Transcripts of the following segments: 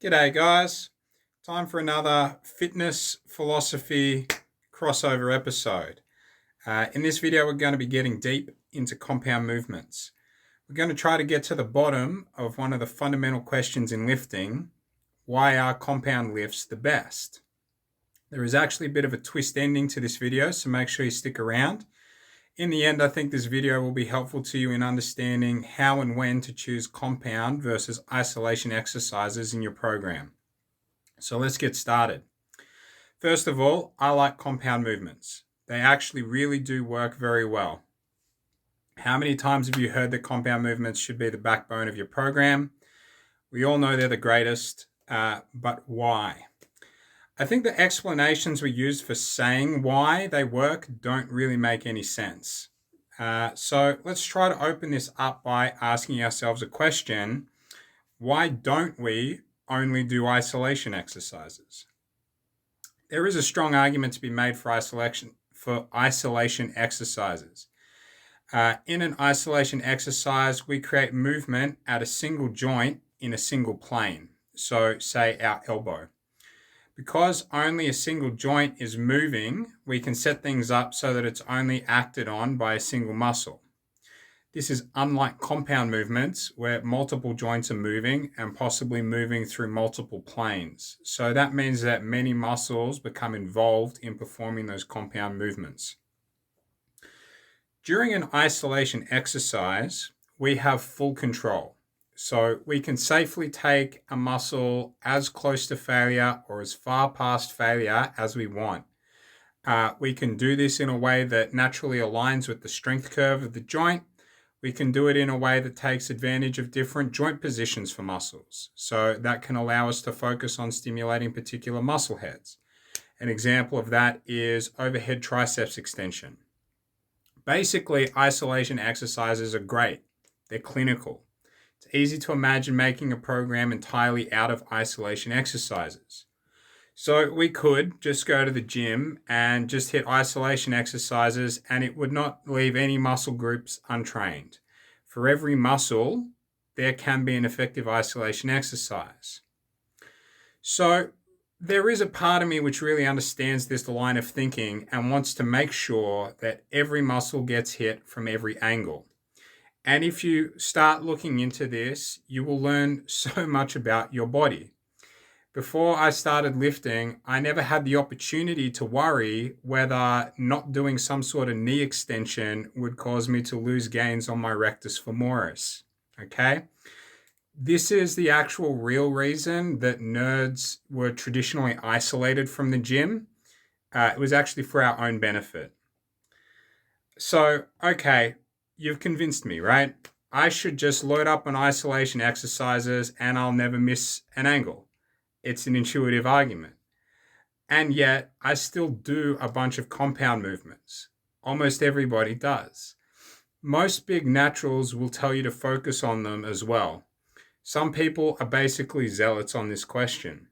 G'day, guys. Time for another fitness philosophy crossover episode. In this video, we're going to be getting deep into compound movements. We're going to try to get to the bottom of one of the fundamental questions in lifting. Why are compound lifts the best? There is actually a bit of a twist ending to this video, so make sure you stick around. In the end, I think this video will be helpful to you in understanding how and when to choose compound versus isolation exercises in your program. So let's get started. First of all, I like compound movements. They actually really do work very well. How many times have you heard that compound movements should be the backbone of your program? We all know they're the greatest, but why? I think the explanations we use for saying why they work don't really make any sense. So let's try to open this up by asking ourselves a question. Why don't we only do isolation exercises? There is a strong argument to be made for isolation exercises. In an isolation exercise, we create movement at a single joint in a single plane. So say our elbow. Because only a single joint is moving, we can set things up so that it's only acted on by a single muscle. This is unlike compound movements where multiple joints are moving and possibly moving through multiple planes. So that means that many muscles become involved in performing those compound movements. During an isolation exercise, we have full control. So we can safely take a muscle as close to failure or as far past failure as we want. We can do this in a way that naturally aligns with the strength curve of the joint. We can do it in a way that takes advantage of different joint positions for muscles. So that can allow us to focus on stimulating particular muscle heads. An example of that is overhead triceps extension. Basically, isolation exercises are great. They're clinical. It's easy to imagine making a program entirely out of isolation exercises. So we could just go to the gym and just hit isolation exercises and it would not leave any muscle groups untrained. For every muscle, there can be an effective isolation exercise. So there is a part of me which really understands this line of thinking and wants to make sure that every muscle gets hit from every angle. And if you start looking into this, you will learn so much about your body. Before I started lifting, I never had the opportunity to worry whether not doing some sort of knee extension would cause me to lose gains on my rectus femoris. Okay? This is the actual real reason that nerds were traditionally isolated from the gym. It was actually for our own benefit. So, okay, you've convinced me, right? I should just load up on isolation exercises and I'll never miss an angle. It's an intuitive argument. And yet, I still do a bunch of compound movements. Almost everybody does. Most big naturals will tell you to focus on them as well. Some people are basically zealots on this question.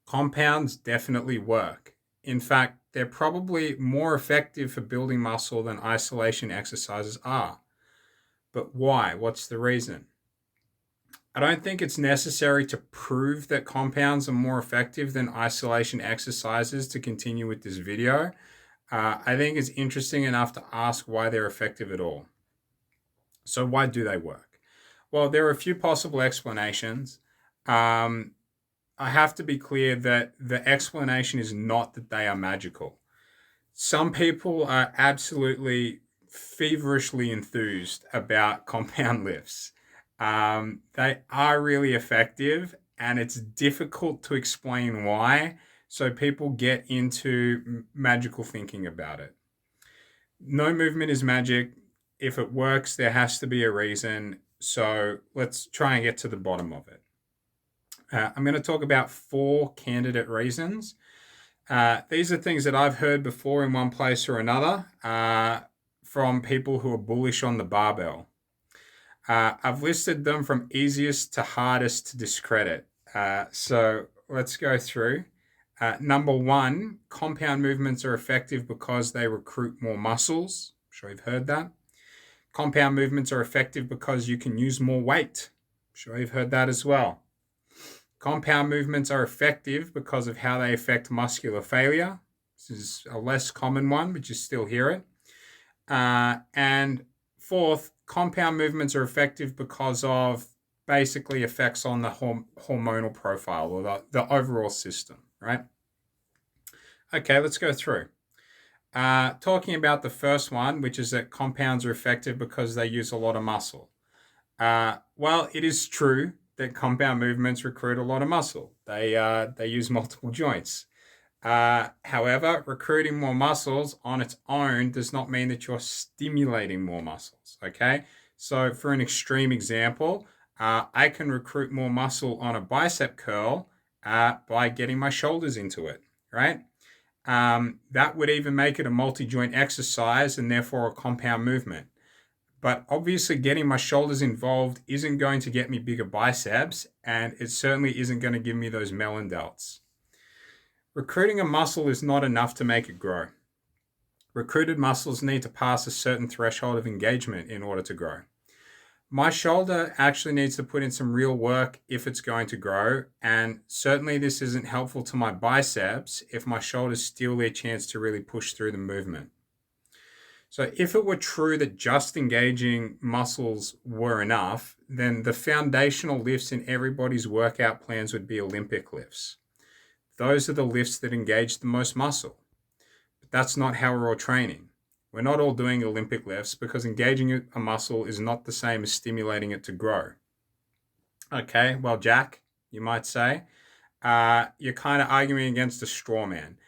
Compounds definitely work. In fact, they're probably more effective for building muscle than isolation exercises are. But why? What's the reason? I don't think it's necessary to prove that compounds are more effective than isolation exercises to continue with this video. I think it's interesting enough to ask why they're effective at all. So why do they work? Well, there are a few possible explanations. I have to be clear that the explanation is not that they are magical. Some people are absolutely feverishly enthused about compound lifts. They are really effective and it's difficult to explain why. So people get into magical thinking about it. No movement is magic. If it works, there has to be a reason. So let's try and get to the bottom of it. I'm going to talk about 4 candidate reasons. These are things that I've heard before in one place or another from people who are bullish on the barbell. I've listed them from easiest to hardest to discredit. So let's go through. Number 1, compound movements are effective because they recruit more muscles. I'm sure you've heard that. Compound movements are effective because you can use more weight. I'm sure you've heard that as well. Compound movements are effective because of how they affect muscular failure. This is a less common one, but you still hear it. And fourth, compound movements are effective because of basically effects on the hormonal profile or the overall system, right? Okay, let's go through. Talking about the first one, which is that compounds are effective because they use a lot of muscle. Well, it is true that compound movements recruit a lot of muscle. They use multiple joints. However, recruiting more muscles on its own does not mean that you're stimulating more muscles, okay? So for an extreme example, I can recruit more muscle on a bicep curl by getting my shoulders into it, right? That would even make it a multi-joint exercise and therefore a compound movement. But obviously getting my shoulders involved isn't going to get me bigger biceps, and it certainly isn't going to give me those melon delts. Recruiting a muscle is not enough to make it grow. Recruited muscles need to pass a certain threshold of engagement in order to grow. My shoulder actually needs to put in some real work if it's going to grow, and certainly this isn't helpful to my biceps if my shoulders steal their chance to really push through the movement. So if it were true that just engaging muscles were enough, then the foundational lifts in everybody's workout plans would be Olympic lifts. Those are the lifts that engage the most muscle. But that's not how we're all training. We're not all doing Olympic lifts because engaging a muscle is not the same as stimulating it to grow. Okay, well, Jack, you might say, you're kind of arguing against a straw man.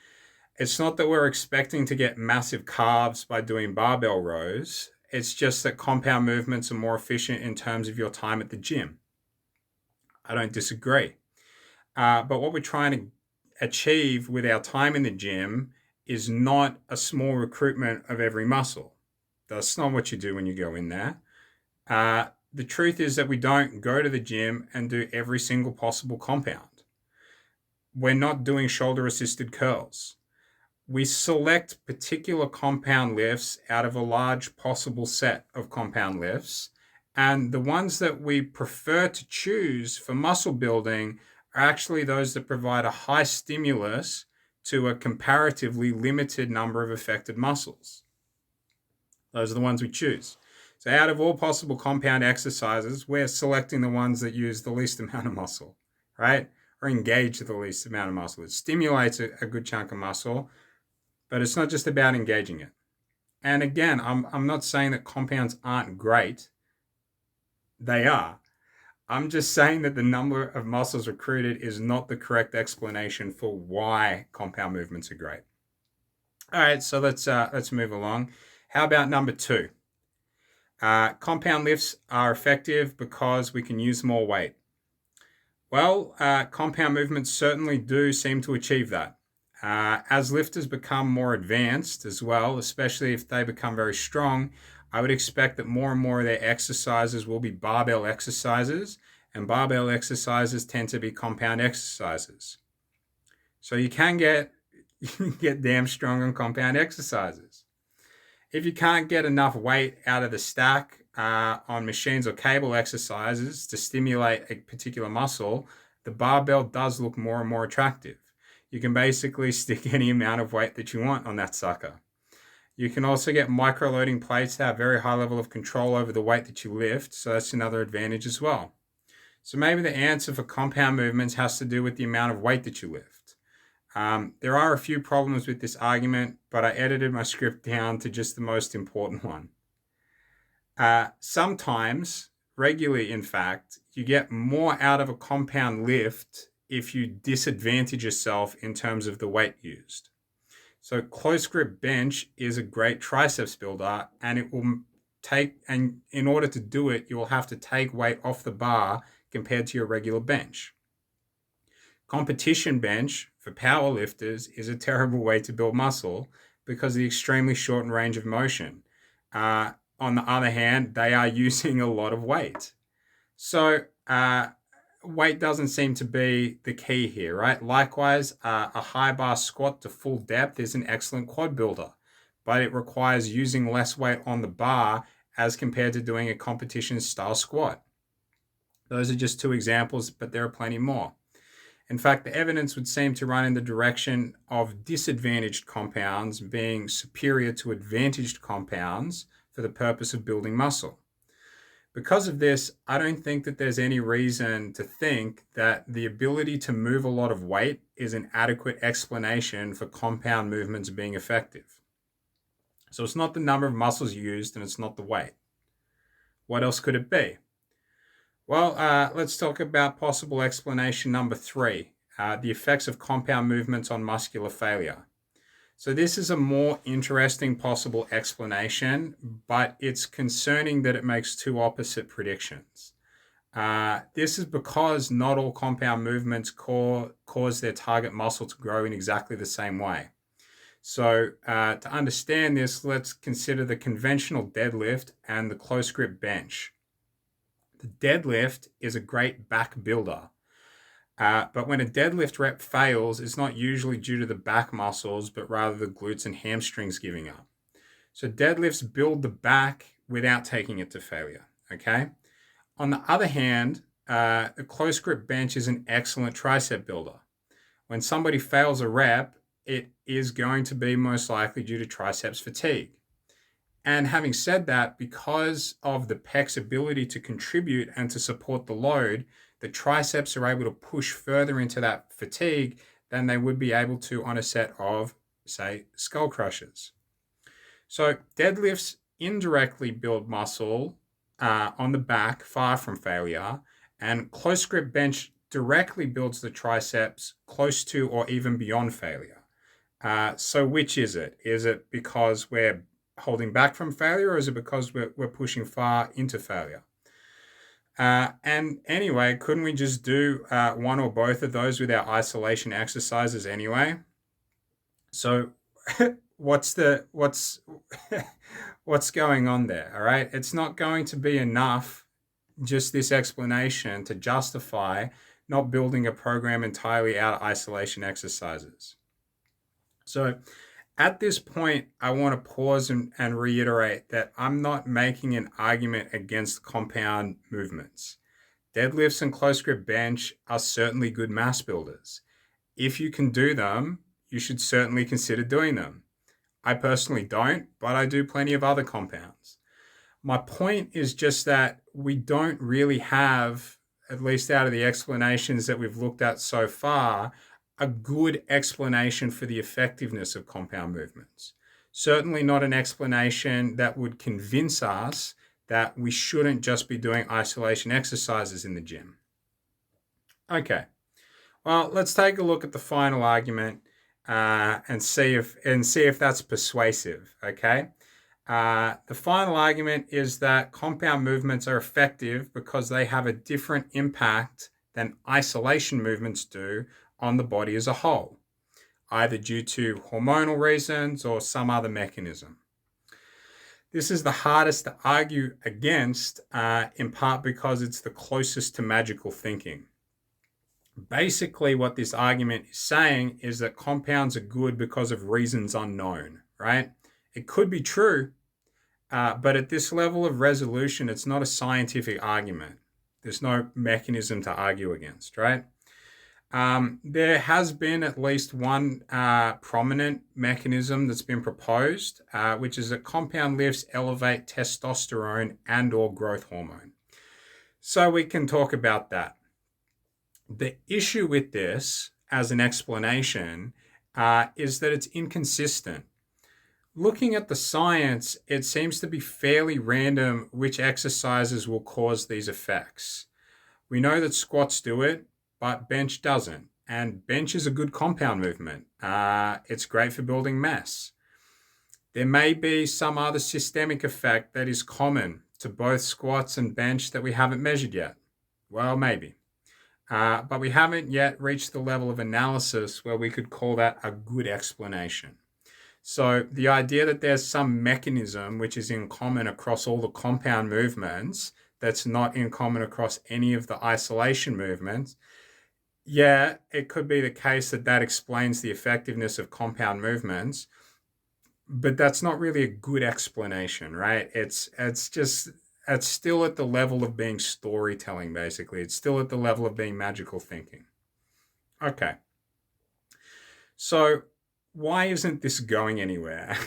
It's not that we're expecting to get massive carbs by doing barbell rows. It's just that compound movements are more efficient in terms of your time at the gym. I don't disagree. But what we're trying to achieve with our time in the gym is not a small recruitment of every muscle. That's not what you do when you go in there. The truth is that we don't go to the gym and do every single possible compound. We're not doing shoulder-assisted curls. We select particular compound lifts out of a large possible set of compound lifts, and the ones that we prefer to choose for muscle building are actually those that provide a high stimulus to a comparatively limited number of affected muscles. Those are the ones we choose. So out of all possible compound exercises, we're selecting the ones that use the least amount of muscle, right? Or engage the least amount of muscle. It stimulates a good chunk of muscle, but it's not just about engaging it. And again, I'm not saying that compounds aren't great. They are. I'm just saying that the number of muscles recruited is not the correct explanation for why compound movements are great. All right, so let's move along. How about number 2? Compound lifts are effective because we can use more weight. Well, compound movements certainly do seem to achieve that. As lifters become more advanced as well, especially if they become very strong, I would expect that more and more of their exercises will be barbell exercises, and barbell exercises tend to be compound exercises. So you can get damn strong on compound exercises. If you can't get enough weight out of the stack on machines or cable exercises to stimulate a particular muscle, the barbell does look more and more attractive. You can basically stick any amount of weight that you want on that sucker. You can also get micro-loading plates that have very high level of control over the weight that you lift, so that's another advantage as well. So maybe the answer for compound movements has to do with the amount of weight that you lift. There are a few problems with this argument, but I edited my script down to just the most important one. Sometimes, regularly in fact, you get more out of a compound lift if you disadvantage yourself in terms of the weight used. So close grip bench is a great triceps builder, and it will and in order to do it, you will have to take weight off the bar compared to your regular bench. Competition bench for power lifters is a terrible way to build muscle because of the extremely shortened range of motion. On the other hand, they are using a lot of weight. So weight doesn't seem to be the key here, right? Likewise, a high bar squat to full depth is an excellent quad builder, but it requires using less weight on the bar as compared to doing a competition style squat. Those are just 2 examples, but there are plenty more. In fact, the evidence would seem to run in the direction of disadvantaged compounds being superior to advantaged compounds for the purpose of building muscle. Because of this, I don't think that there's any reason to think that the ability to move a lot of weight is an adequate explanation for compound movements being effective. So it's not the number of muscles used and it's not the weight. What else could it be? Well, let's talk about possible explanation number 3, the effects of compound movements on muscular failure. So this is a more interesting possible explanation, but it's concerning that it makes 2 opposite predictions. This is because not all compound movements cause their target muscle to grow in exactly the same way. So to understand this, let's consider the conventional deadlift and the close grip bench. The deadlift is a great back builder. But when a deadlift rep fails, it's not usually due to the back muscles, but rather the glutes and hamstrings giving up. So deadlifts build the back without taking it to failure, okay? On the other hand, the close grip bench is an excellent tricep builder. When somebody fails a rep, it is going to be most likely due to triceps fatigue. And having said that, because of the pec's ability to contribute and to support the load, the triceps are able to push further into that fatigue than they would be able to on a set of, say, skull crushers. So deadlifts indirectly build muscle on the back, far from failure, and close grip bench directly builds the triceps close to or even beyond failure. So which is it? Is it because we're holding back from failure, or is it because we're pushing far into failure? And anyway, couldn't we just do one or both of those with our isolation exercises anyway? So what's what's going on there? All right, it's not going to be enough, just this explanation, to justify not building a program entirely out of isolation exercises. So at this point, I want to pause and reiterate that I'm not making an argument against compound movements. Deadlifts and close grip bench are certainly good mass builders. If you can do them, you should certainly consider doing them. I personally don't, but I do plenty of other compounds. My point is just that we don't really have, at least out of the explanations that we've looked at so far, a good explanation for the effectiveness of compound movements. Certainly not an explanation that would convince us that we shouldn't just be doing isolation exercises in the gym. Okay, well, let's take a look at the final argument and see if that's persuasive. Okay, the final argument is that compound movements are effective because they have a different impact than isolation movements do on the body as a whole, either due to hormonal reasons or some other mechanism. This is the hardest to argue against, in part because it's the closest to magical thinking. Basically, what this argument is saying is that compounds are good because of reasons unknown, right? It could be true, but at this level of resolution, it's not a scientific argument. There's no mechanism to argue against, right? There has been at least one prominent mechanism that's been proposed, which is that compound lifts elevate testosterone and or growth hormone. So we can talk about that. The issue with this as an explanation is that it's inconsistent. Looking at the science, it seems to be fairly random which exercises will cause these effects. We know that squats do it, but bench doesn't. And bench is a good compound movement. It's great for building mass. There may be some other systemic effect that is common to both squats and bench that we haven't measured yet. Well, maybe. But we haven't yet reached the level of analysis where we could call that a good explanation. So the idea that there's some mechanism which is in common across all the compound movements that's not in common across any of the isolation movements, yeah, it could be the case that explains the effectiveness of compound movements, but that's not really a good explanation, right? It's still at the level of being storytelling, basically. It's still at the level of being magical thinking. Okay. So, why isn't this going anywhere?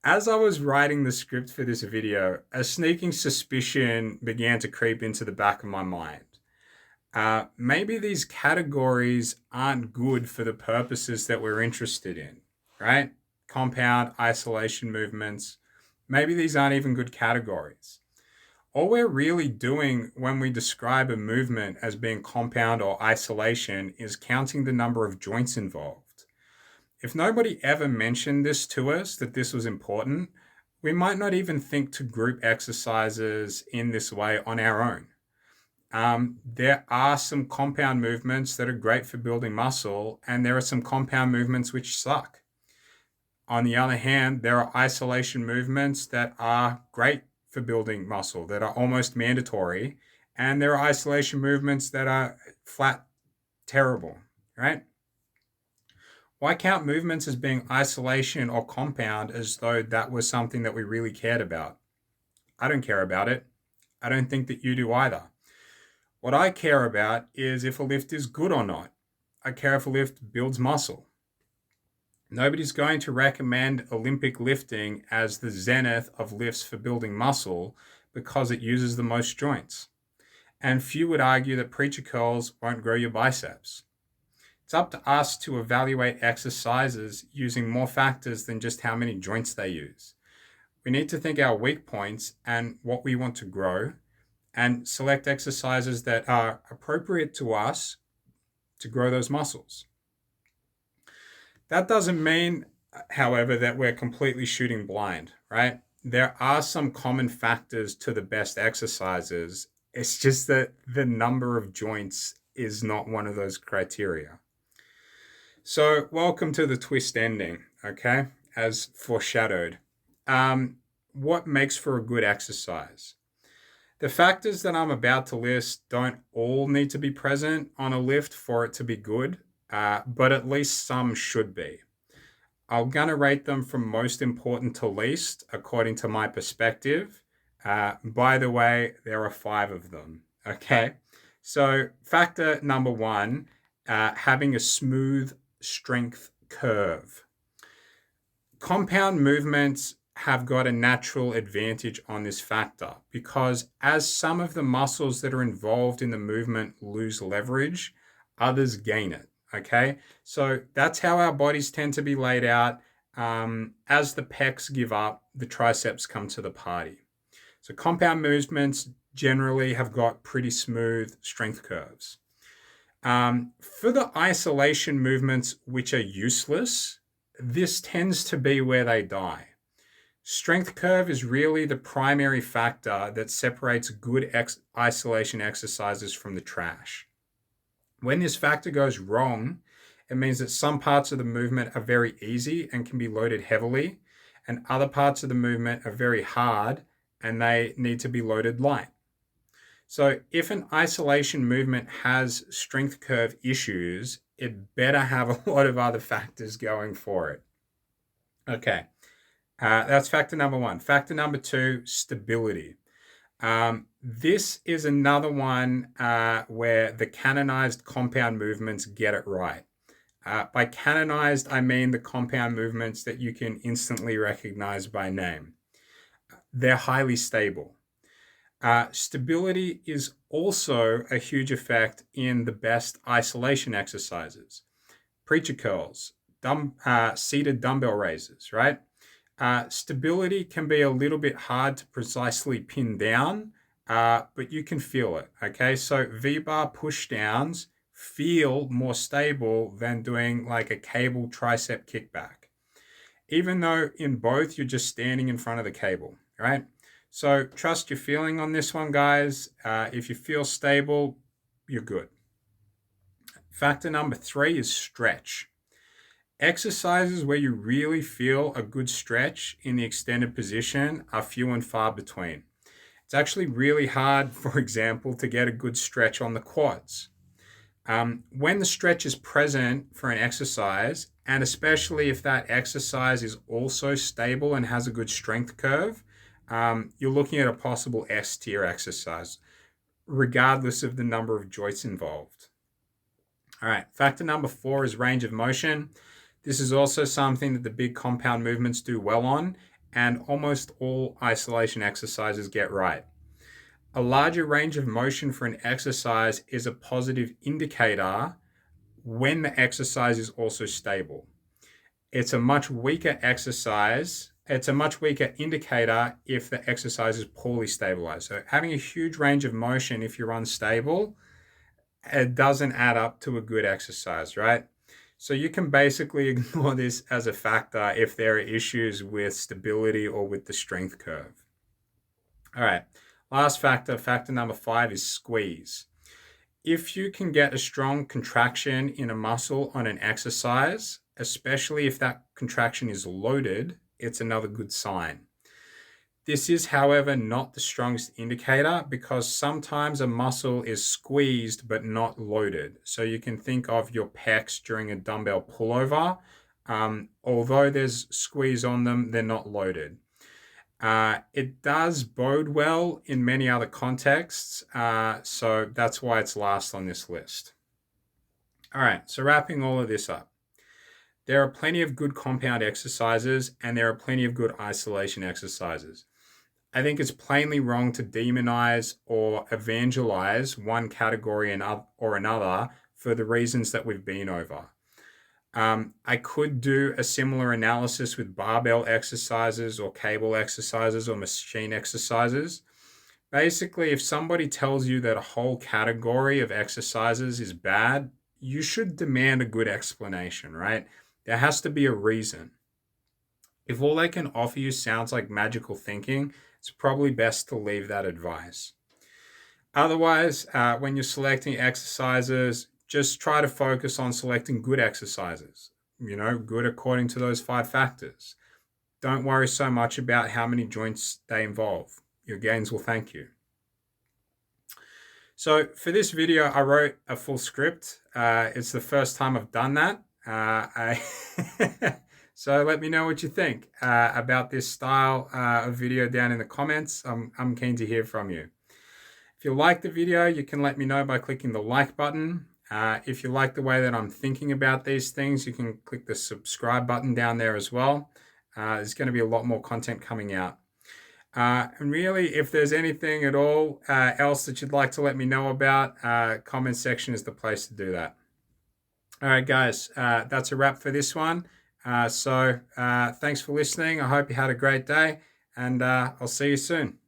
As I was writing the script for this video, a sneaking suspicion began to creep into the back of my mind. Maybe these categories aren't good for the purposes that we're interested in, right? Compound, isolation movements. Maybe these aren't even good categories. All we're really doing when we describe a movement as being compound or isolation is counting the number of joints involved. If nobody ever mentioned this to us, that this was important, we might not even think to group exercises in this way on our own. There are some compound movements that are great for building muscle, and there are some compound movements which suck. On the other hand, there are isolation movements that are great for building muscle, that are almost mandatory, and there are isolation movements that are flat terrible, right? Why count movements as being isolation or compound as though that was something that we really cared about? I don't care about it. I don't think that you do either. What I care about is if a lift is good or not. I care if a lift builds muscle. Nobody's going to recommend Olympic lifting as the zenith of lifts for building muscle because it uses the most joints. And few would argue that preacher curls won't grow your biceps. It's up to us to evaluate exercises using more factors than just how many joints they use. We need to think our weak points and what we want to grow and select exercises that are appropriate to us to grow those muscles. That doesn't mean, however, that we're completely shooting blind, right? There are some common factors to the best exercises. It's just that the number of joints is not one of those criteria. So, welcome to the twist ending, okay? As foreshadowed. What makes for a good exercise? The factors that I'm about to list don't all need to be present on a lift for it to be good, but at least some should be. I'm going to rate them from most important to least, according to my perspective. By the way, there are 5 of them, okay? So factor number 1, having a smooth strength curve. Compound movements have got a natural advantage on this factor because as some of the muscles that are involved in the movement lose leverage, others gain it, okay? So that's how our bodies tend to be laid out. As the pecs give up, the triceps come to the party. So compound movements generally have got pretty smooth strength curves. For the isolation movements which are useless, this tends to be where they die. Strength curve is really the primary factor that separates good isolation exercises from the trash. When this factor goes wrong, it means that some parts of the movement are very easy and can be loaded heavily, and other parts of the movement are very hard and they need to be loaded light. So if an isolation movement has strength curve issues, it better have a lot of other factors going for it. Okay. That's factor number 1. Factor number 2, stability. This is another one where the canonized compound movements get it right. By canonized, I mean the compound movements that you can instantly recognize by name. They're highly stable. Stability is also a huge effect in the best isolation exercises. Preacher curls, seated dumbbell raises, right? Stability can be a little bit hard to precisely pin down, but you can feel it, okay? So V-bar push downs feel more stable than doing like a cable tricep kickback, even though in both you're just standing in front of the cable, right? So trust your feeling on this one, guys. If you feel stable, you're good. Factor number 3 is stretch. Exercises where you really feel a good stretch in the extended position are few and far between. It's actually really hard, for example, to get a good stretch on the quads. When the stretch is present for an exercise, and especially if that exercise is also stable and has a good strength curve, you're looking at a possible S tier exercise, regardless of the number of joints involved. All right, factor number 4 is range of motion. This is also something that the big compound movements do well on, and almost all isolation exercises get right. A larger range of motion for an exercise is a positive indicator when the exercise is also stable. It's a much weaker exercise. It's a much weaker indicator if the exercise is poorly stabilized. So having a huge range of motion if you're unstable, it doesn't add up to a good exercise, right? So you can basically ignore this as a factor if there are issues with stability or with the strength curve. All right, last factor, factor number 5 is squeeze. If you can get a strong contraction in a muscle on an exercise, especially if that contraction is loaded, it's another good sign. This is, however, not the strongest indicator because sometimes a muscle is squeezed but not loaded. So you can think of your pecs during a dumbbell pullover. Although there's squeeze on them, they're not loaded. It does bode well in many other contexts, so that's why it's last on this list. All right, so wrapping all of this up. There are plenty of good compound exercises and there are plenty of good isolation exercises. I think it's plainly wrong to demonize or evangelize one category or another for the reasons that we've been over. I could do a similar analysis with barbell exercises or cable exercises or machine exercises. Basically, if somebody tells you that a whole category of exercises is bad, you should demand a good explanation, right? There has to be a reason. If all they can offer you sounds like magical thinking, it's probably best to leave that advice. Otherwise, when you're selecting exercises, just try to focus on selecting good exercises, good according to those 5 factors. Don't worry so much about how many joints they involve. Your gains will thank you. So for this video, I wrote a full script. It's the first time I've done that. So let me know what you think about this style of video down in the comments. I'm keen to hear from you. If you like the video, you can let me know by clicking the like button. If you like the way that I'm thinking about these things, you can click the subscribe button down there as well. There's going to be a lot more content coming out. And really, if there's anything at all else that you'd like to let me know about, comment section is the place to do that. All right, guys, that's a wrap for this one. So thanks for listening. I hope you had a great day, and I'll see you soon.